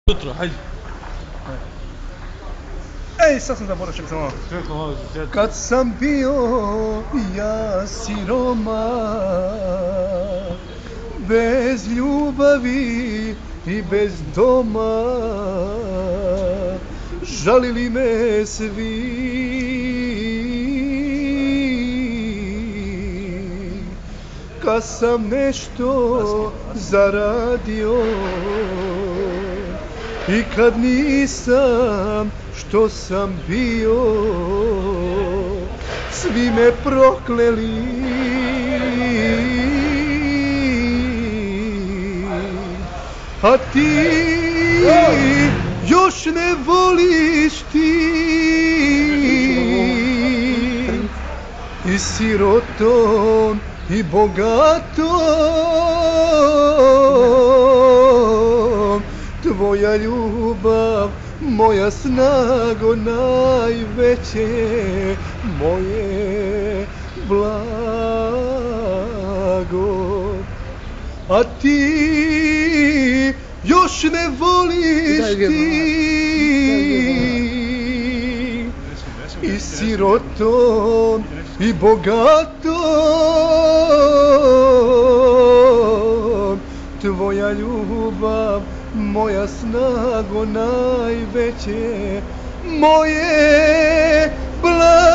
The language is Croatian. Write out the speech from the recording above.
Jutro, hajde. Ej, sad sam zaboravio, čekaj samo. Kad sam bio ja siroma, bez ljubavi i bez doma, žalili me svi. Kad sam nešto zaradio i kad nisam što sam bio, svi me prokleli. A ti još ne voliš ti i sirotom i bogatom, tvoja ljubav, moja snago najveće, moje blago. A ti još ne voliš ti i sirotom i bogatom, tvoja ljubav, moja snago najveće, moje blago.